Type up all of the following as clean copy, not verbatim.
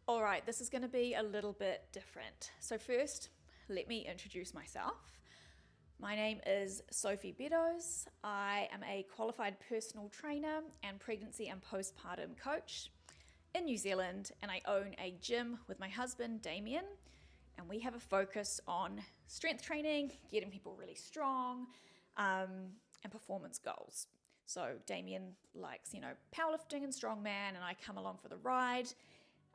All right, this is going to be a little bit different. So first, let me introduce myself. My name is Sophie Beddoes. I am a qualified personal trainer and pregnancy and postpartum coach in New Zealand, and I own a gym with my husband, Damien, and we have a focus on strength training, getting people really strong, and performance goals. So Damien likes, powerlifting and strongman, and I come along for the ride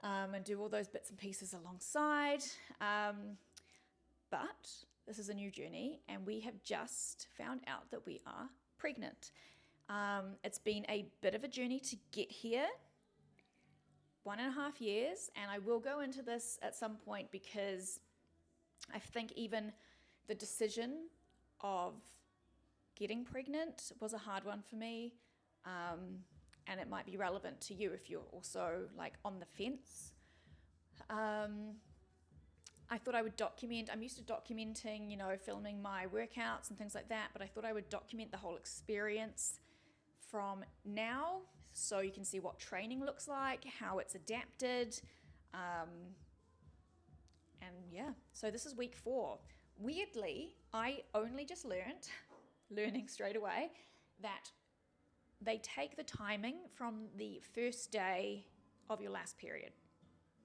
and do all those bits and pieces alongside. But this is a new journey, and we have just found out that we are pregnant. It's been a bit of a journey to get here, 1.5 years, and I will go into this at some point because I think even the decision of getting pregnant was a hard one for me, and it might be relevant to you if you're also like on the fence. I thought I would document. I'm used to documenting, filming my workouts and things like that, but I thought I would document the whole experience from now so you can see what training looks like, how it's adapted. And yeah, so this is week 4. Weirdly, I only just learning straight away, that they take the timing from the first day of your last period,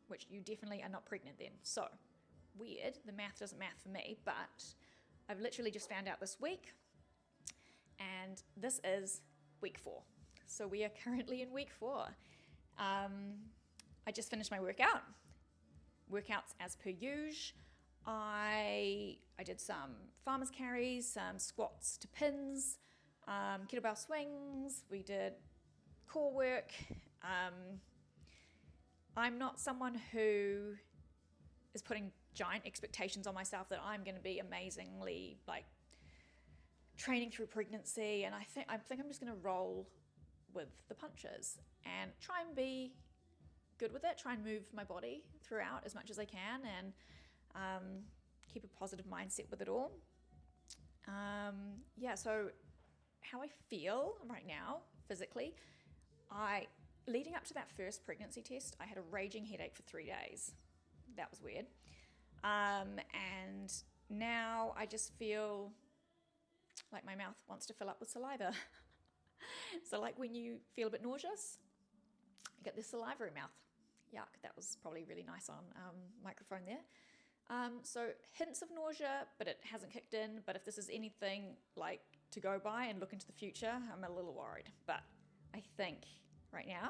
which you definitely are not pregnant then. So weird, the math doesn't math for me, but I've literally just found out this week, and this is week 4. So we are currently in week 4. I just finished my workouts as per usual. I did some farmer's carries, some squats to pins, kettlebell swings. We did core work. I'm not someone who is putting giant expectations on myself that I'm going to be amazingly training through pregnancy, and I think I'm just going to roll with the punches and try and be good with it, try and move my body throughout as much as I can, and keep a positive mindset with it all. So how I feel right now physically, leading up to that first pregnancy test, I had a raging headache for 3 days. That was weird. And now I just feel like my mouth wants to fill up with saliva. So like when you feel a bit nauseous, you get this salivary mouth. Yuck, that was probably really nice on microphone there. So hints of nausea, but it hasn't kicked in. But if this is anything like to go by and look into the future, I'm a little worried. But I think right now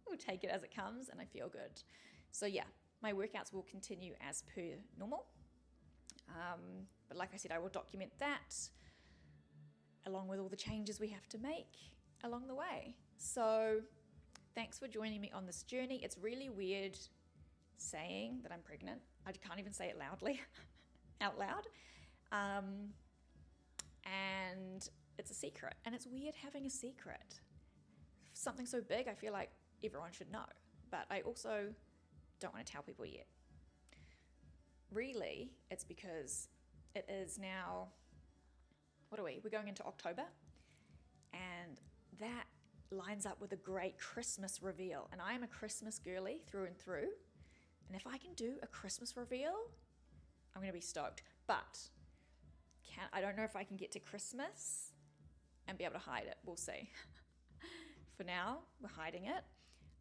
we'll take it as it comes, and I feel good. So yeah, my workouts will continue as per normal. But like I said, I will document that along with all the changes we have to make along the way. So thanks for joining me on this journey. It's really weird saying that I'm pregnant. I can't even say it loudly, out loud. And it's a secret. And it's weird having a secret. Something so big, I feel like everyone should know. But I also don't want to tell people yet. Really, it's because it is now, we're going into October, and that lines up with a great Christmas reveal, and I am a Christmas girly through and through, and if I can do a Christmas reveal, I'm going to be stoked. But I don't know if I can get to Christmas and be able to hide it. We'll see. For now, we're hiding it,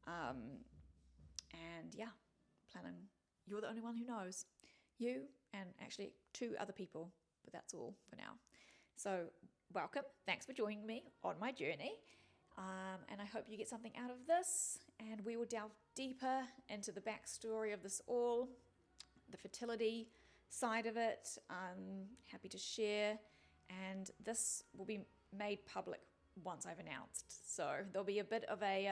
and yeah, planning. You're the only one who knows. You and actually 2 other people, but that's all for now. So welcome. Thanks for joining me on my journey. And I hope you get something out of this, and we will delve deeper into the backstory of this all, the fertility side of it. I'm happy to share, and this will be made public once I've announced. So there'll be a bit of a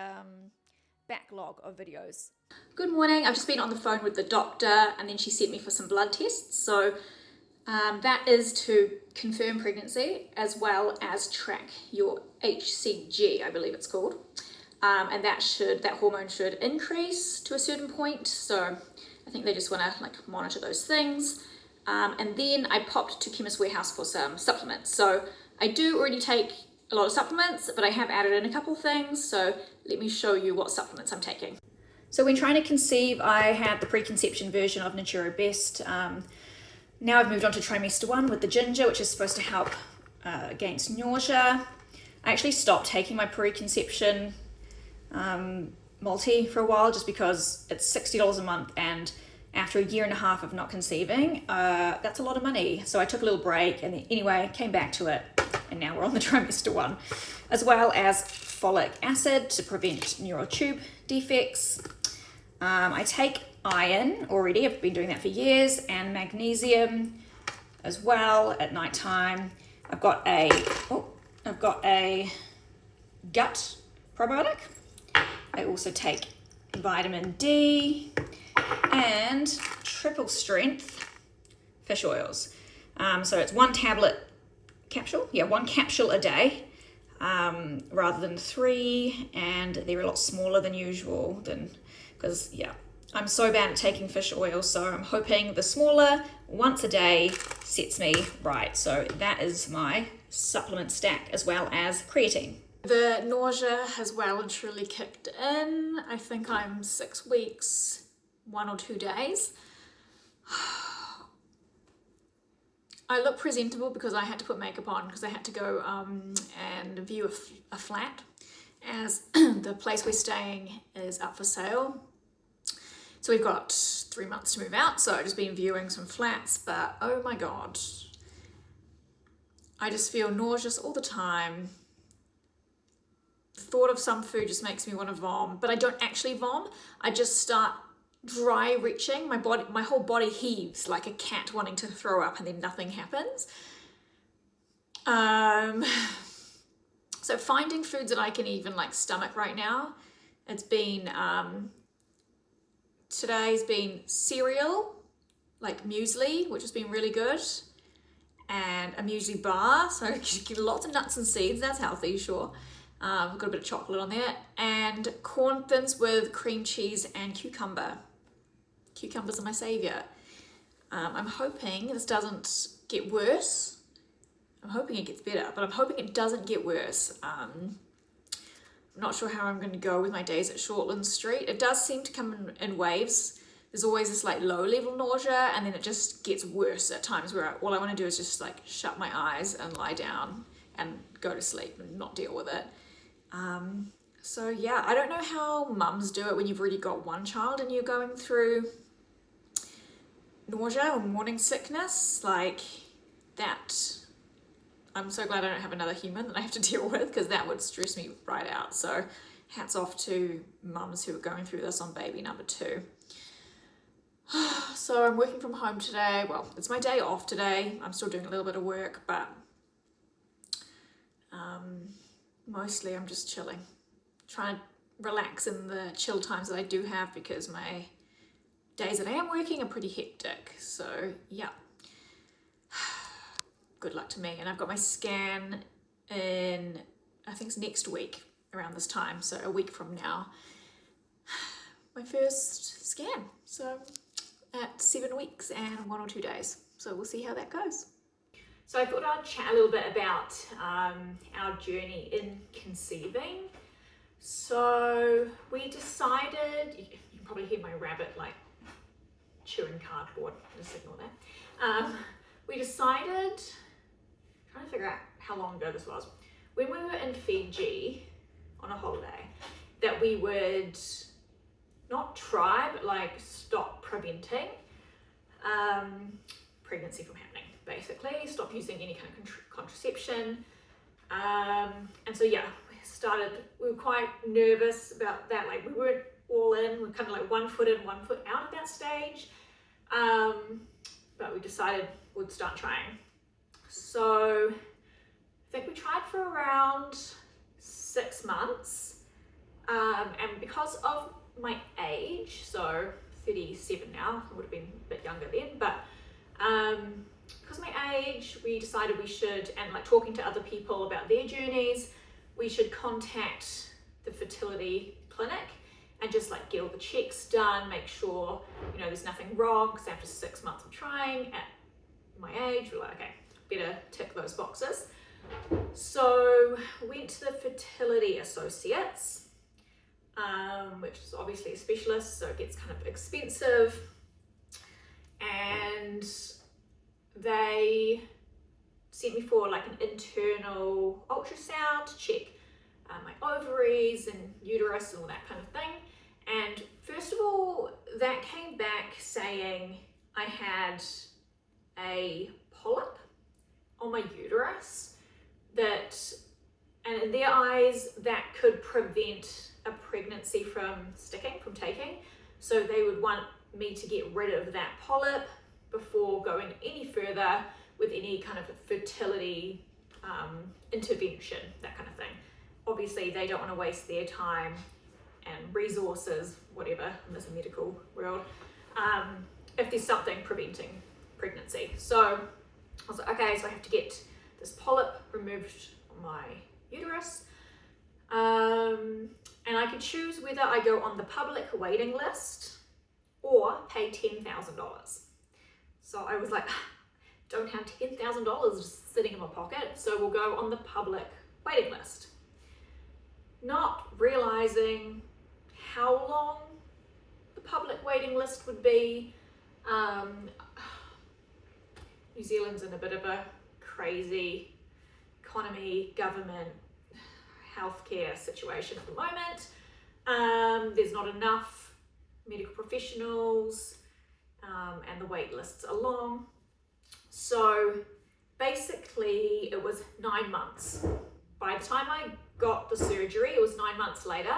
backlog of videos. Good morning. I've just been on the phone with the doctor, and then she sent me for some blood tests. So that is to confirm pregnancy as well as track your HCG, I believe it's called. And that hormone should increase to a certain point. So I think they just want to monitor those things. And then I popped to Chemist Warehouse for some supplements. So I do already take a lot of supplements, but I have added in a couple of things. So let me show you what supplements I'm taking. So when trying to conceive, I had the preconception version of Naturo Best. Now I've moved on to trimester 1 with the ginger, which is supposed to help against nausea. I actually stopped taking my preconception multi for a while just because it's $60 a month, and after a year and a half of not conceiving, that's a lot of money. So I took a little break, and then anyway, came back to it, and now we're on the trimester 1, as well as folic acid to prevent neural tube defects. I take iron already, I've been doing that for years, and magnesium as well at night time. I've got a gut probiotic. I also take vitamin D and triple strength fish oils. So it's one capsule a day, rather than 3, and they're a lot smaller than usual because I'm so bad at taking fish oil, so I'm hoping the smaller once a day sets me right. So that is my supplement stack, as well as creatine. The nausea has well and truly kicked in. I think I'm 6 weeks, 1 or 2 days. I look presentable because I had to put makeup on because I had to go and view a flat, as the place we're staying is up for sale. So we've got 3 months to move out, so I've just been viewing some flats, but oh my god, I just feel nauseous all the time. The thought of some food just makes me want to vom, but I don't actually vom. I just start dry retching. My whole body heaves like a cat wanting to throw up, and then nothing happens. So finding foods that I can even stomach right now, it's been today's been cereal, like muesli, which has been really good, and a muesli bar, so give lots of nuts and seeds, that's healthy, sure. I've got a bit of chocolate on there, and corn thins with cream cheese and cucumber. Cucumbers are my saviour. I'm hoping this doesn't get worse. I'm hoping it gets better, but I'm hoping it doesn't get worse. I'm not sure how I'm going to go with my days at Shortland Street. It does seem to come in waves. There's always this low level nausea, and then it just gets worse at times where all I want to do is just shut my eyes and lie down and go to sleep and not deal with it. So yeah, I don't know how mums do it when you've already got one child and you're going through nausea or morning sickness like that. I'm so glad I don't have another human that I have to deal with, because that would stress me right out. So hats off to mums who are going through this on baby number 2. So I'm working from home today. Well, it's my day off today. I'm still doing a little bit of work, but mostly I'm just chilling, trying to relax in the chill times that I do have, because my days that I am working are pretty hectic. So yeah, good luck to me. And I've got my scan in, I think it's next week around this time, so a week from now, my first scan. So at 7 weeks and 1 or 2 days. So we'll see how that goes. So I thought I'd chat a little bit about our journey in conceiving. So we decided, you can probably hear my rabbit chewing cardboard, just ignore that. We decided, trying to figure out how long ago this was, when we were in Fiji on a holiday, that we would not try, but stop preventing pregnancy from happening, basically. Stop using any kind of contraception. And so yeah, we were quite nervous about that. We weren't all in, we were kind of 1 foot in, 1 foot out at that stage. But we decided we'd start trying. So I think we tried for around 6 months. And because of my age, so 37 now, I would have been a bit younger then, but because of my age, we decided we should, and talking to other people about their journeys, we should contact the fertility clinic and just get all the checks done, make sure there's nothing wrong, because after 6 months of trying at my age, we're okay, better tick those boxes. So went to the Fertility Associates. which is obviously a specialist, so it gets kind of expensive. And they sent me for like an internal ultrasound to check my ovaries and uterus and all that kind of thing. And first of all, that came back saying I had a polyp on my uterus that, and in their eyes, that could prevent a pregnancy from taking. So they would want me to get rid of that polyp before going any further with any kind of fertility intervention, that kind of thing. Obviously, they don't want to waste their time and resources, whatever, in this medical world, if there's something preventing pregnancy. So I was like, okay, so I have to get this polyp removed on my uterus. And I could choose whether I go on the public waiting list or pay $10,000. So I was like, don't have $10,000 just sitting in my pocket, so we'll go on the public waiting list. Not realizing how long the public waiting list would be. New Zealand's in a bit of a crazy economy, government, healthcare situation at the moment. There's not enough medical professionals, and the wait lists are long. So basically it was 9 months. By the time I got the surgery, it was 9 months later.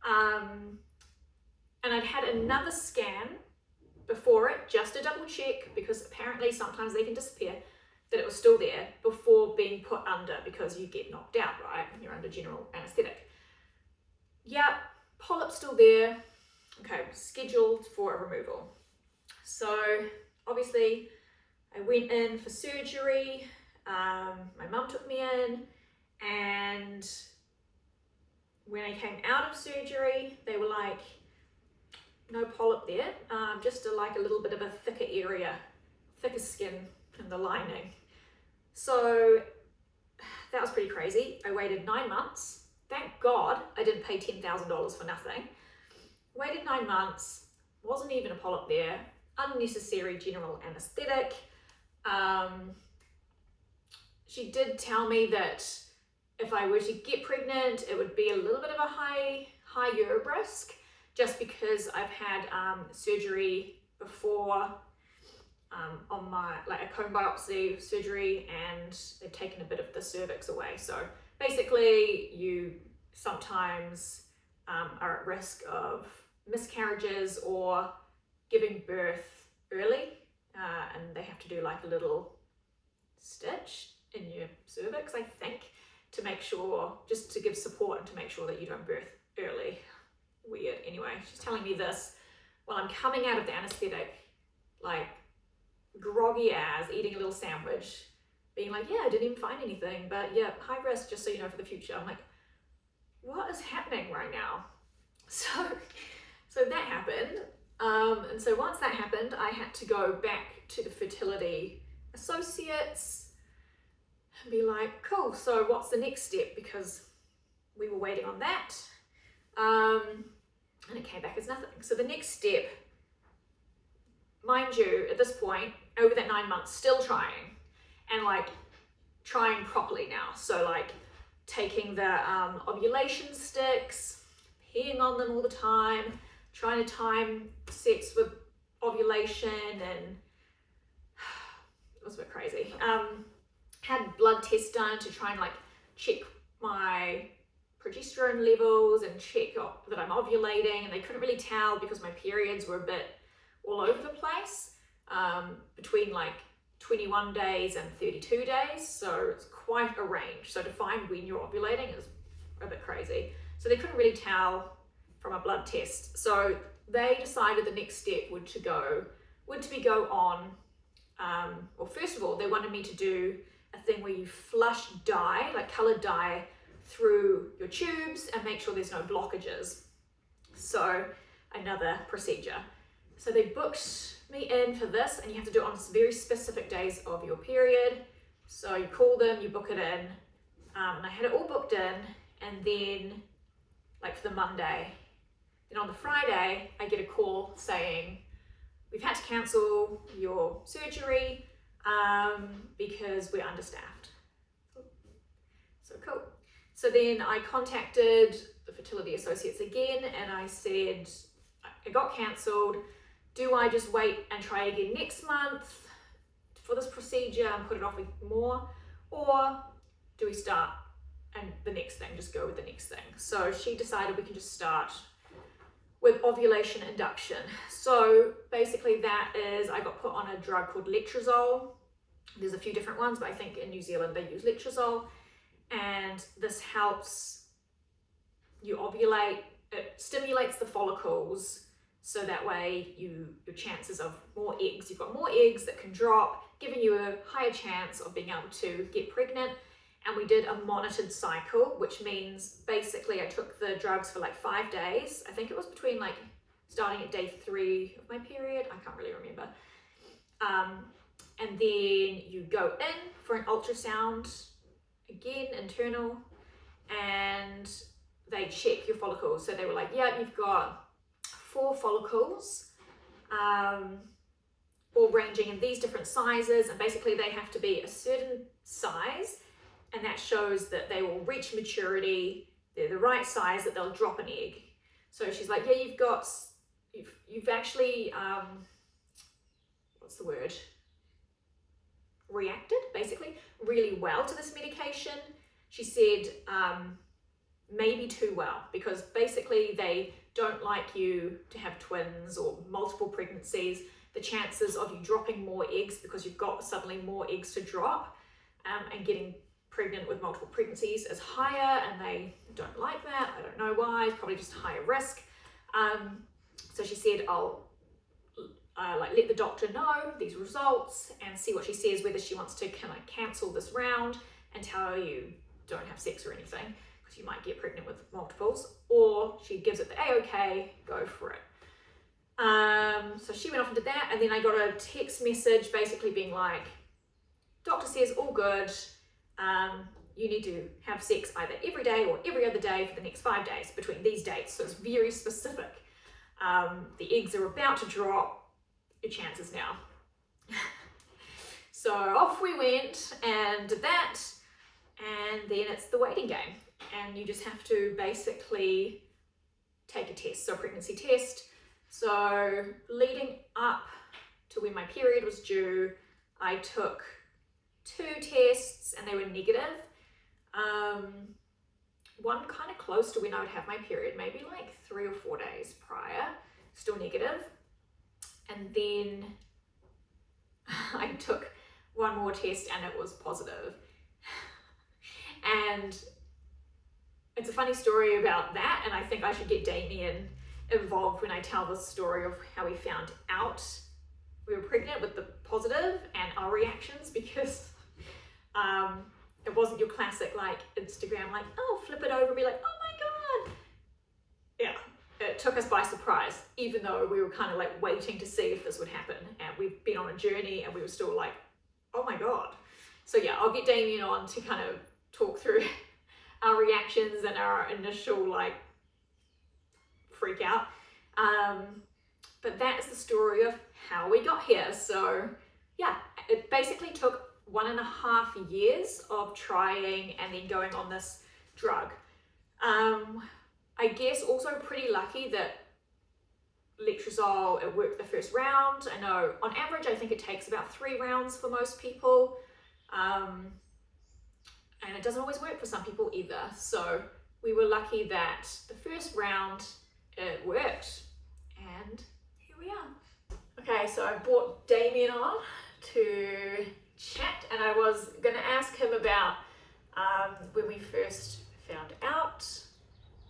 And I'd had another scan before it, just to double check, because apparently sometimes they can disappear, that it was still there before being put under, because you get knocked out, right? When you're under general anesthetic. Yeah, polyp's still there. Okay, scheduled for a removal. So obviously I went in for surgery. My mum took me in, and when I came out of surgery, they were like, no polyp there, just like a little bit of a thicker area, thicker skin in the lining. So that was pretty crazy. I waited 9 months. Thank God I didn't pay $10,000 for nothing. Waited 9 months, wasn't even a polyp there, unnecessary general anesthetic. She did tell me that if I were to get pregnant, it would be a little bit of a higher risk, just because I've had surgery before on my, like a cone biopsy surgery, and they've taken a bit of the cervix away. So basically you sometimes are at risk of miscarriages or giving birth early, and they have to do like a little stitch in your cervix, I think, to make sure, just to give support and to make sure that you don't birth early. Weird. Anyway, she's telling me this while I'm coming out of the anesthetic, like groggy as, eating a little sandwich, being like, yeah, I didn't even find anything, but yeah, high risk, just so you know, for the future. I'm like, what is happening right now? So that happened. And so once that happened, I had to go back to the fertility associates and be like, cool, so what's the next step? Because we were waiting on that. And it came back as nothing. So the next step, mind you, at this point, over that 9 months, still trying, and like trying properly now. So like taking the ovulation sticks, peeing on them all the time, trying to time sex with ovulation, and it was a bit crazy. Had blood tests done to try and like check my progesterone levels and check that I'm ovulating, and they couldn't really tell because my periods were a bit all over the place, between like 21 days and 32 days, so it's quite a range. So to find when you're ovulating is a bit crazy. So they couldn't really tell from a blood test. So they decided the next step would to be go on, well, first of all, they wanted me to do a thing where you flush dye, like colored dye, through your tubes and make sure there's no blockages. So another procedure. So they booked me in for this, and you have to do it on very specific days of your period. So you call them, you book it in, and I had it all booked in, and then like for the Monday, Then on the Friday, I get a call saying, we've had to cancel your surgery because we're understaffed. So cool. So then I contacted the fertility associates again and I said, it got cancelled. Do I just wait and try again next month for this procedure and put it off more? Or do we start and the next thing, just go with the next thing? So she decided we can just start with ovulation induction. So basically that is, I got put on a drug called letrozole. There's a few different ones, but I think in New Zealand they use letrozole. And this helps you ovulate. It stimulates the follicles, so that way your chances of more eggs, you've got more eggs that can drop, giving you a higher chance of being able to get pregnant. And we did a monitored cycle, which means basically I took the drugs for like 5 days. I think it was between like starting at day 3 of my period. I can't really remember. And then you go in for an ultrasound, again, internal, and they check your follicles. So they were like, yeah, you've got 4 follicles, all ranging in these different sizes. And basically they have to be a certain size. And that shows that they will reach maturity, they're the right size, that they'll drop an egg. So she's like, yeah, you've actually, what's the word? Reacted, basically, really well to this medication. She said, maybe too well, because basically they don't like you to have twins or multiple pregnancies. The chances of you dropping more eggs because you've got suddenly more eggs to drop and getting pregnant with multiple pregnancies is higher, and they don't like that. I don't know why. It's probably just higher risk. So she said, I'll let the doctor know these results and see what she says, whether she wants to kind of cancel this round and tell you don't have sex or anything because you might get pregnant with multiples, or she gives it the A-OK, go for it. So she went off and did that, and then I got a text message basically being like, doctor says all good. You need to have sex either every day or every other day for the next 5 days between these dates. So it's very specific. The eggs are about to drop, your chances now. So off we went and did that, and then it's the waiting game. And you just have to basically take a test, so a pregnancy test. So leading up to when my period was due, I took 2 tests and they were negative. One kind of close to when I would have my period, maybe like 3 or 4 days prior, still negative. And then I took one more test and it was positive. And it's a funny story about that, and I think I should get Damien involved when I tell the story of how we found out we were pregnant with the positive and our reactions, because it wasn't your classic like Instagram, like, oh, flip it over and be like, oh my God. Yeah, it took us by surprise, even though we were kind of like waiting to see if this would happen. And we've been on a journey and we were still like, oh my God. So yeah, I'll get Damien on to kind of talk through our reactions and our initial like freak out. But that's the story of how we got here. So yeah, it basically took 1.5 years of trying and then going on this drug. I guess also pretty lucky that letrozole, it worked the first round. I know on average, I think it takes about 3 rounds for most people. And it doesn't always work for some people either. So we were lucky that the first round, it worked. And here we are. Okay, so I brought Damien on to chat, and I was going to ask him about when we first found out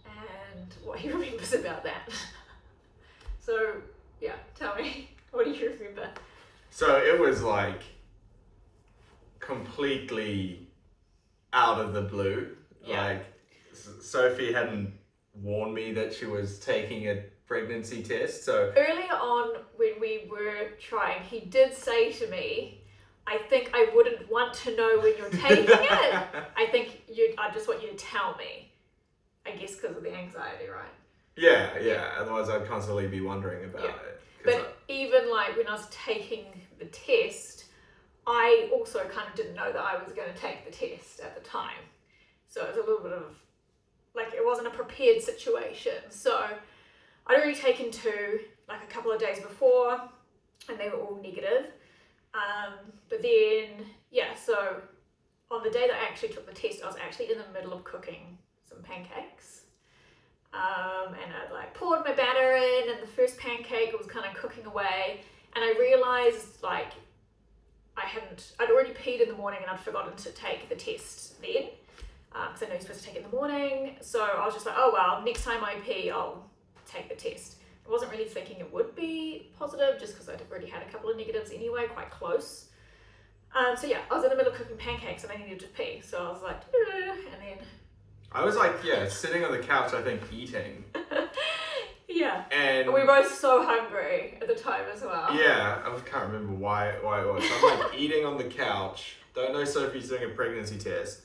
and what he remembers about that. So yeah, tell me, what do you remember? So it was like completely out of the blue. Yeah. Like Sophie hadn't warned me that she was taking a pregnancy test. So earlier on when we were trying, he did say to me, I think I wouldn't want to know when you're taking it. I think I just want you to tell me. I guess because of the anxiety, right? Yeah. Otherwise, I'd constantly be wondering about it. But even like when I was taking the test, I also kind of didn't know that I was going to take the test at the time. So it was a little bit of, like, it wasn't a prepared situation. So I'd already taken two, like a couple of days before, and they were all negative. But then, so on the day that I actually took the test, I was actually in the middle of cooking some pancakes. And I'd like poured my batter in, and the first pancake was kind of cooking away, and I realized like I'd already peed in the morning and I'd forgotten to take the test then, because I know you're supposed to take it in the morning. So I was just like, oh well, next time I pee, I'll take the test. I wasn't really thinking it would be positive, just because I'd already had a couple of negatives anyway, quite close. I was in the middle of cooking pancakes and I needed to pee, so I was like, and then I was like, sitting on the couch, I think, eating. Yeah. And we were both so hungry at the time as well. Yeah, I can't remember why it was. I'm like eating on the couch. Don't know Sophie's doing a pregnancy test.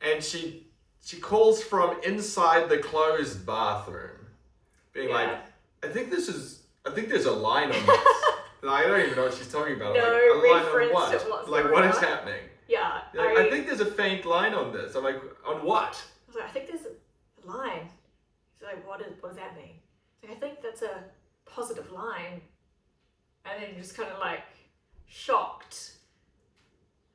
And she calls from inside the closed bathroom. Being like, I think there's a line on this. I don't even know what she's talking about. No, like, a line on what? It was like, what is happening? Yeah. Like, I think there's a faint line on this. I'm like, on what? I was like, I think there's a line. She's like, what does that mean? Like, I think that's a positive line. And then just kind of like shocked,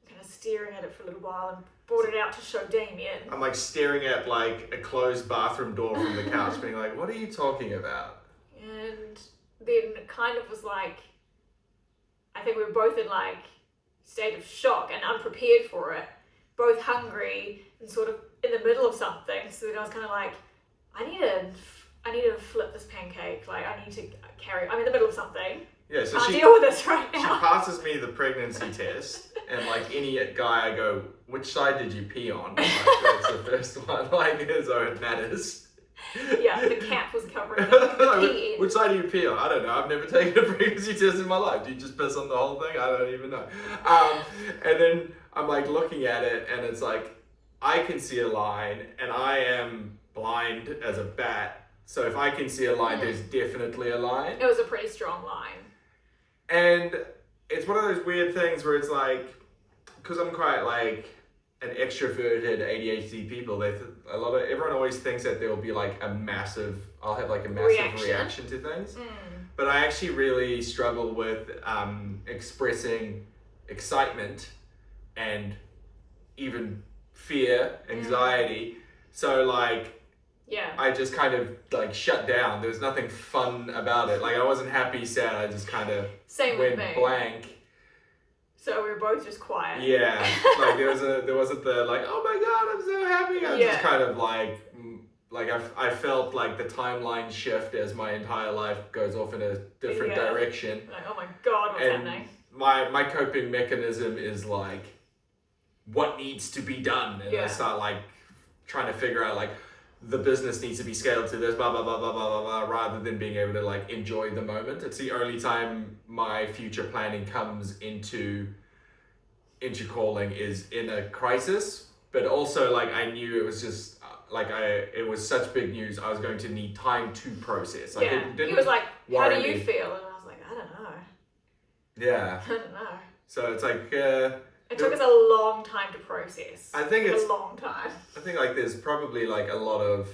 kind of staring at it for a little while, and brought it out to show Damien. I'm like staring at like a closed bathroom door from the couch, being like, what are you talking about? And then it kind of was like, I think we were both in like state of shock and unprepared for it, both hungry and sort of in the middle of something. So then I was kind of like, I need to flip this pancake. Like, I need to I'm in the middle of something. Yeah, so Can't deal with this right now. She passes me the pregnancy test, and like any guy, I go, which side did you pee on? Like, that's the first one. Like, so it matters. Yeah, the cap was covering the pee. Which side do you pee on? I don't know. I've never taken a pregnancy test in my life. Do you just piss on the whole thing? I don't even know. And then I'm like looking at it, and it's like, I can see a line, and I am blind as a bat. So if I can see a line, there's definitely a line. It was a pretty strong line. And it's one of those weird things where it's like, because I'm quite like an extroverted ADHD people, everyone always thinks that there will be like I'll have like a massive reaction to things. But I actually really struggle with expressing excitement and even fear, anxiety. So like, I just kind of like shut down. There was nothing fun about it. Like, I wasn't happy, sad. I just kind of went blank. So we were both just quiet. Yeah, like there wasn't the like, oh my god, I'm so happy. I just kind of like I felt like the timeline shift as my entire life goes off in a different direction. Like, oh my god, what's happening? My coping mechanism is like, what needs to be done, and I start like trying to figure out like, the business needs to be scaled to this, blah, blah, blah, blah, blah, blah, blah, rather than being able to like enjoy the moment. It's the only time my future planning comes into calling is in a crisis. But also like, I knew it was just it was such big news. I was going to need time to process. Like, it didn't. He was like, how do you me. feel? And I was like, I don't know. Yeah. I don't know. So it's like, it took us a long time to process. I think it's a long time. I think like there's probably like a lot of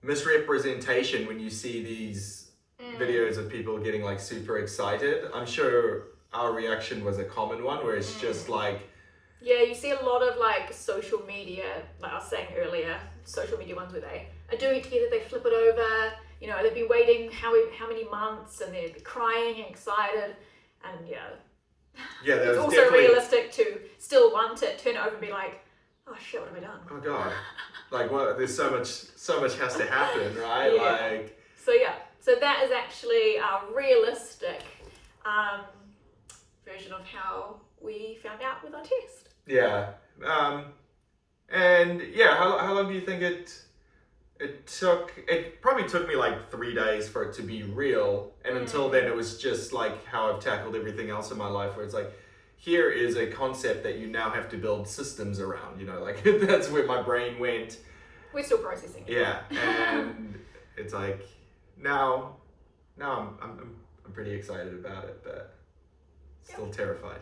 misrepresentation when you see these videos of people getting like super excited. I'm sure our reaction was a common one where it's just like... Yeah, you see a lot of like social media, like I was saying earlier, social media ones where they are doing it together, they flip it over, you know, they've been waiting how many months and they're crying and excited, and it's also definitely... realistic to still want it, turn it over and be like, oh shit, what have I done? Oh god. Like, what? There's so much has to happen, right? Yeah. Like... So that is actually our realistic version of how we found out with our test. Yeah. And yeah, how long do you think it took? It probably took me like 3 days for it to be real, and until then it was just like how I've tackled everything else in my life, where it's like, here is a concept that you now have to build systems around, you know, like that's where my brain went. We're still processing it. Yeah, and it's like now I'm pretty excited about it, but still terrified.